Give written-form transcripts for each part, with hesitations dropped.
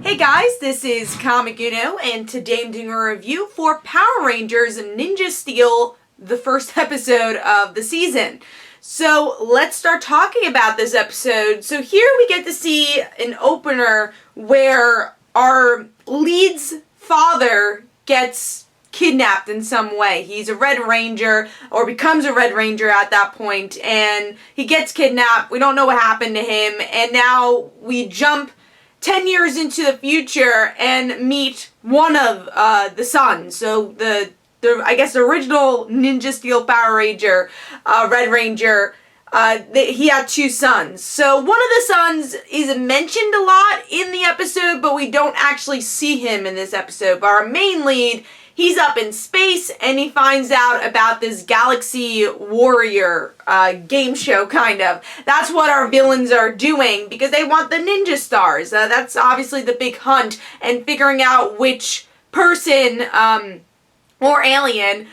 Hey guys, this is Comic Uno, and today I'm doing a review for Power Rangers Ninja Steel, the first episode of the season. So let's start talking about this episode. So here we get to see an opener where our lead's father gets kidnapped in some way. He's a Red Ranger, or becomes a Red Ranger at that point, and he gets kidnapped. We don't know what happened to him, and now we jump 10 years into the future and meet one of the sons. So I guess the original Ninja Steel Power Ranger, Red Ranger, he had two sons. So one of the sons is mentioned a lot in the episode, but we don't actually see him in this episode. But our main lead, he's up in space, and he finds out about this Galaxy Warrior game show, kind of. That's what our villains are doing, because they want the ninja stars. That's obviously the big hunt, and figuring out which person or alien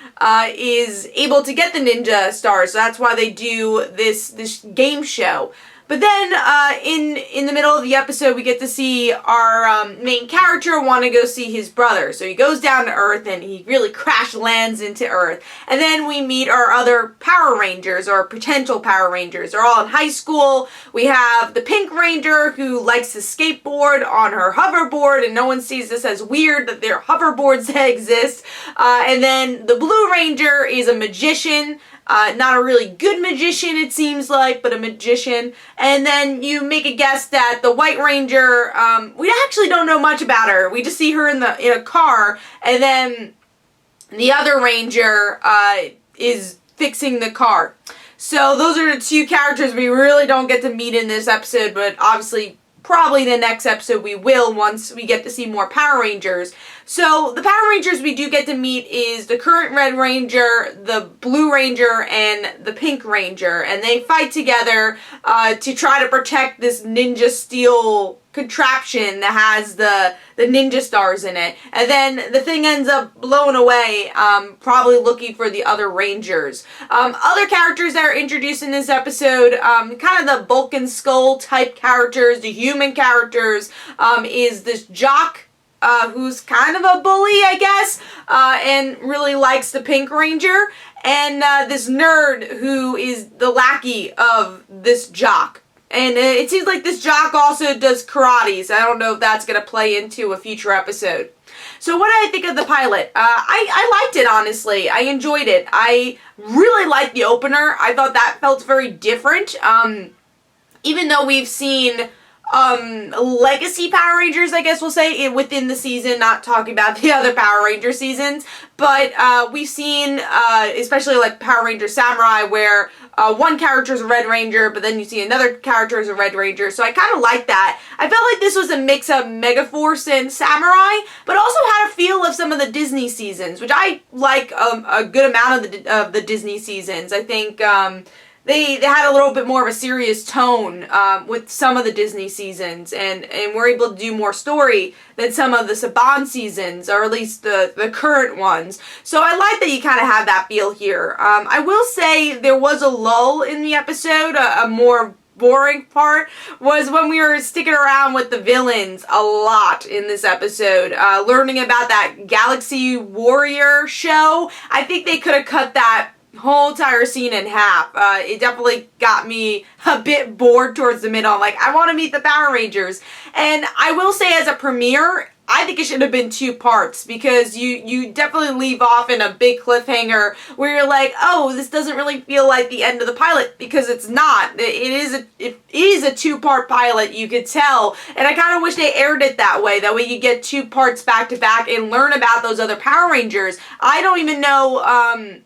is able to get the ninja stars. So that's why they do this game show. But then, in the middle of the episode, we get to see our main character want to go see his brother. So he goes down to Earth, and he really crash lands into Earth. And then we meet our other Power Rangers, or potential Power Rangers. They're all in high school. We have the Pink Ranger, who likes to skateboard on her hoverboard, and no one sees this as weird that there are hoverboards that exist. And then the Blue Ranger is a magician. Not a really good magician, it seems like, but a magician. And then you make a guess that the White Ranger, we actually don't know much about her. We just see her in a car, and then the other Ranger is fixing the car. So those are the two characters we really don't get to meet in this episode, but obviously probably the next episode we will, once we get to see more Power Rangers. So the Power Rangers we do get to meet is the current Red Ranger, the Blue Ranger, and the Pink Ranger. And they fight together to try to protect this Ninja Steel contraption that has the ninja stars in it. And then the thing ends up blown away, probably looking for the other Rangers. Other characters that are introduced in this episode, kind of the Bulk and Skull type characters, the human characters, is this jock, who's kind of a bully, I guess, and really likes the Pink Ranger, and this nerd who is the lackey of this jock. And it seems like this jock also does karate, so I don't know if that's going to play into a future episode. So what did I think of the pilot? I liked it, honestly. I enjoyed it. I really liked the opener. I thought that felt very different. Even though we've seen legacy Power Rangers, I guess we'll say, within the season, not talking about the other Power Ranger seasons, but we've seen, especially like Power Ranger Samurai, where one character is a Red Ranger, but then you see another character is a Red Ranger, so I kind of like that. I felt like this was a mix of Megaforce and Samurai, but also had a feel of some of the Disney seasons, which I like a good amount of the Disney seasons. I think they had a little bit more of a serious tone with some of the Disney seasons, and were able to do more story than some of the Saban seasons, or at least the current ones. So I like that you kind of have that feel here. I will say there was a lull in the episode. A more boring part was when we were sticking around with the villains a lot in this episode, learning about that Galaxy Warrior show. I think they could have cut that whole entire scene in half. It definitely got me a bit bored towards the middle. Like, I want to meet the Power Rangers. And I will say, as a premiere, I think it should have been 2 parts, because you definitely leave off in a big cliffhanger where you're like, oh, this doesn't really feel like the end of the pilot, because it's not. It is a 2-part pilot, you could tell, and I kind of wish they aired it that way. That way you get 2 parts back to back and learn about those other Power Rangers. I don't even know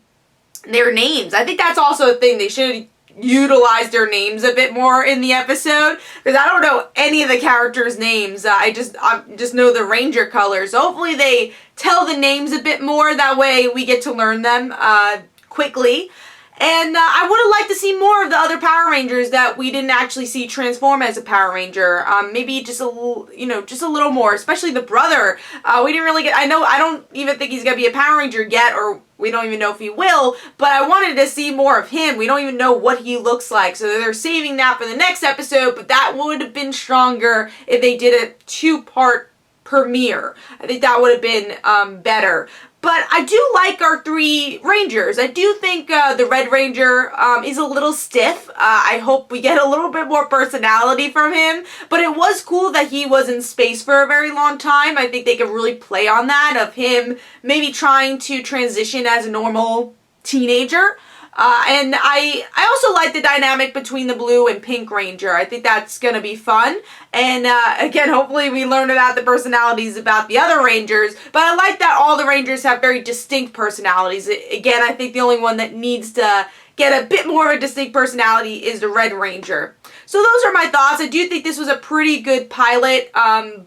their names. I think that's also a thing. They should utilize their names a bit more in the episode, because I don't know any of the characters' names. I just know the Ranger colors. So hopefully they tell the names a bit more. That way we get to learn them quickly. And I would have liked to see more of the other Power Rangers that we didn't actually see transform as a Power Ranger. Maybe just a little, just a little more, especially the brother. We didn't really get, I don't even think he's going to be a Power Ranger yet, or we don't even know if he will, but I wanted to see more of him. We don't even know what he looks like, so they're saving that for the next episode, but that would have been stronger if they did a 2-part premiere. I think that would have been better. But I do like our 3 Rangers. I do think the Red Ranger is a little stiff. I hope we get a little bit more personality from him. But it was cool that he was in space for a very long time. I think they could really play on that, of him maybe trying to transition as a normal teenager. And I also like the dynamic between the blue and pink ranger. I think that's going to be fun. And again, hopefully we learn about the personalities about the other rangers. But I like that all the rangers have very distinct personalities. Again, I think the only one that needs to get a bit more of a distinct personality is the Red Ranger. So those are my thoughts. I do think this was a pretty good pilot,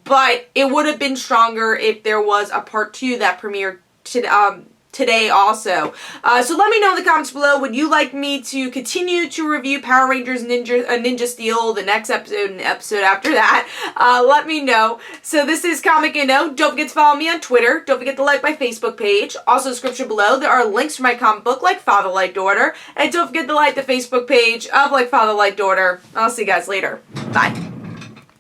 but it would have been stronger if there was a part 2 that premiered today also. So let me know in the comments below, would you like me to continue to review Power Rangers Ninja Steel, the next episode and the episode after that? Let me know. So this is Comic Don't forget to follow me on Twitter. Don't forget to like my Facebook page. Also, description below, there are links for my comic book, Like Father, Like Daughter. And don't forget to like the Facebook page of Like Father, Like Daughter. I'll see you guys later. Bye.